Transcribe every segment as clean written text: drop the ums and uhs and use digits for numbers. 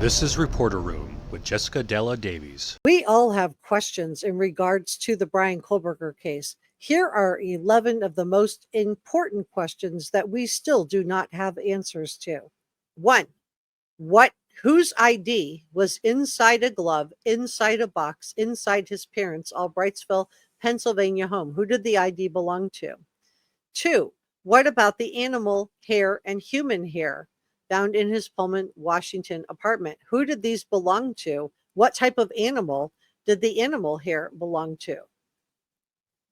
This is Reporter Room with Jessica Della Davies. We all have questions in regards to the Bryan Kohberger case. Here are 11 of the most important questions that we still do not have answers to. 1. Whose ID was inside a glove, inside a box, inside his parents' Albrightsville, Pennsylvania home? Who did the ID belong to? 2. What about the animal hair and human hair found in his Pullman, Washington apartment? Who did these belong to? What type of animal did the animal hair belong to?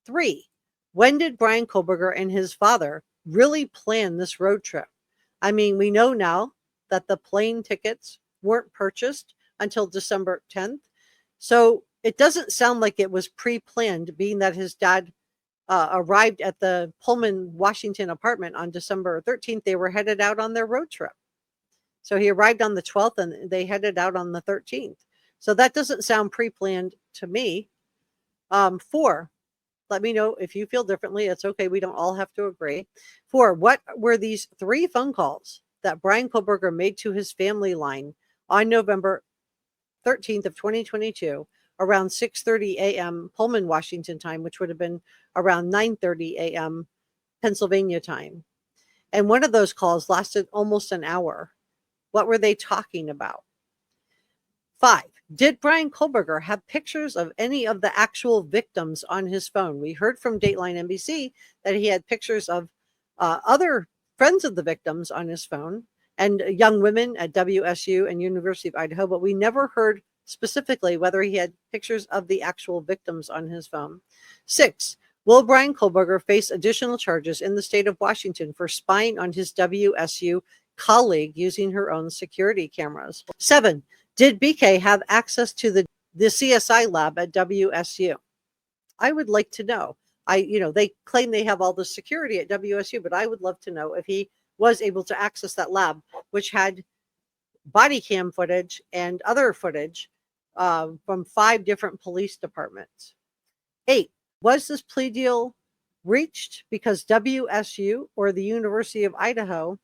3. When did Bryan Kohberger and his father really plan this road trip? I mean, we know now that the plane tickets weren't purchased until December 10th. So it doesn't sound like it was pre-planned, being that his dad arrived at the Pullman, Washington apartment on December 13th. They were headed out on their road trip. So he arrived on the 12th and they headed out on the 13th. So that doesn't sound pre-planned to me. 4, let me know if you feel differently. It's okay. We don't all have to agree. 4, what were these 3 phone calls that Bryan Kohberger made to his family line on November 13th of 2022 around 6:30 a.m. Pullman, Washington time, which would have been around 9:30 a.m. Pennsylvania time? And one of those calls lasted almost an hour. What were they talking about? 5, did Bryan Kohberger have pictures of any of the actual victims on his phone? We heard from Dateline NBC that he had pictures of other friends of the victims on his phone and young women at WSU and University of Idaho, but we never heard specifically whether he had pictures of the actual victims on his phone. 6, will Bryan Kohberger face additional charges in the state of Washington for spying on his WSU colleague using her own security cameras? 7, did BK have access to the CSI lab at WSU? I would like to know. They claim they have all the security at WSU, but I would love to know if he was able to access that lab, which had body cam footage and other footage from 5 different police departments. 8, was this plea deal reached because WSU or the University of Idaho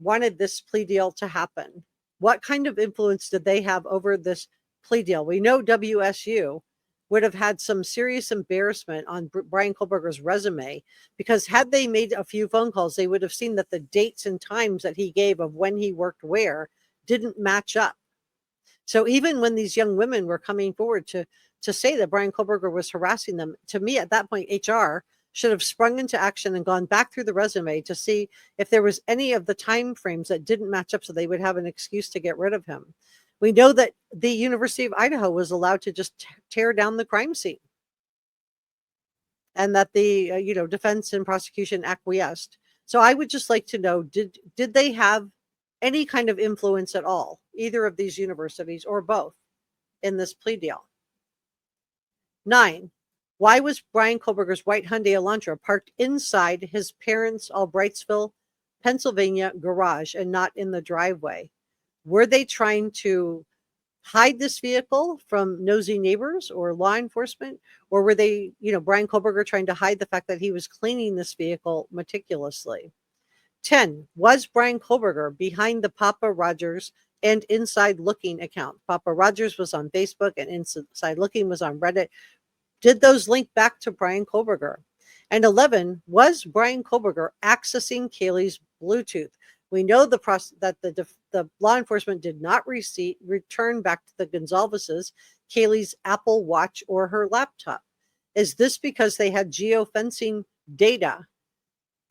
wanted this plea deal to happen? What kind of influence did they have over this plea deal? We know WSU would have had some serious embarrassment on Bryan Kohberger's resume, because had they made a few phone calls, they would have seen that the dates and times that he gave of when he worked where didn't match up. So even when these young women were coming forward to say that Bryan Kohberger was harassing them, to me at that point, HR should have sprung into action and gone back through the resume to see if there was any of the time frames that didn't match up so they would have an excuse to get rid of him. We know that the University of Idaho was allowed to just tear down the crime scene, and that the defense and prosecution acquiesced. So I would just like to know, did they have any kind of influence at all, either of these universities or both, in this plea deal? 9, why was Bryan Kohberger's white Hyundai Elantra parked inside his parents' Albrightsville, Pennsylvania garage and not in the driveway? Were they trying to hide this vehicle from nosy neighbors or law enforcement? Or were they, Bryan Kohberger trying to hide the fact that he was cleaning this vehicle meticulously? 10, was Bryan Kohberger behind the Papa Rogers and Inside Looking account? Papa Rogers was on Facebook and Inside Looking was on Reddit. Did those link back to Bryan Kohberger? And 11, was Bryan Kohberger accessing Kaylee's Bluetooth? We know that the law enforcement did not return back to the Gonzalez's Kaylee's Apple Watch or her laptop. Is this because they had geofencing data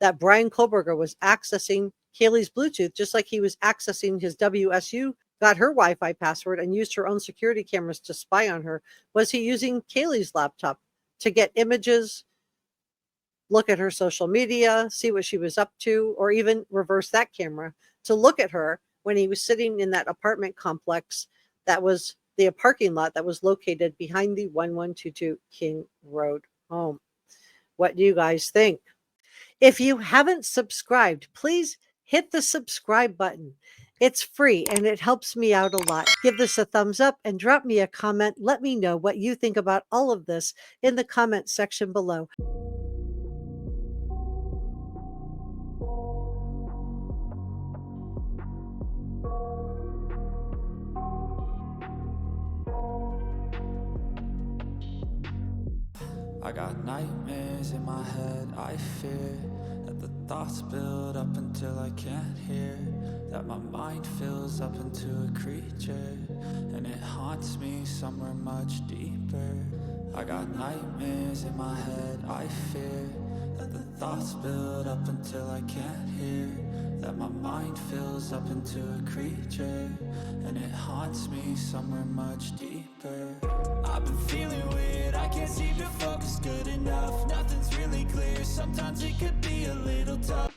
that Bryan Kohberger was accessing Kaylee's Bluetooth, just like he was accessing his WSU, got her Wi-Fi password and used her own security cameras to spy on her? Was he using Kaylee's laptop to get images, look at her social media, see what she was up to, or even reverse that camera to look at her when he was sitting in that apartment complex that was the parking lot that was located behind the 1122 King Road home? What do you guys think? If you haven't subscribed, please hit the subscribe button. It's free and it helps me out a lot. Give this a thumbs up and drop me a comment. Let me know what you think about all of this in the comment section below. got nightmares in my head, I fear that the thoughts build up until I can't hear, that my mind fills up into a creature, and it haunts me somewhere much deeper. I got nightmares in my head, I fear that the thoughts build up until I can't hear, that my mind fills up into a creature, and it haunts me somewhere much deeper. I've been feeling weird, I can't seem to focus good enough. Nothing's really clear, sometimes it could be a little tough.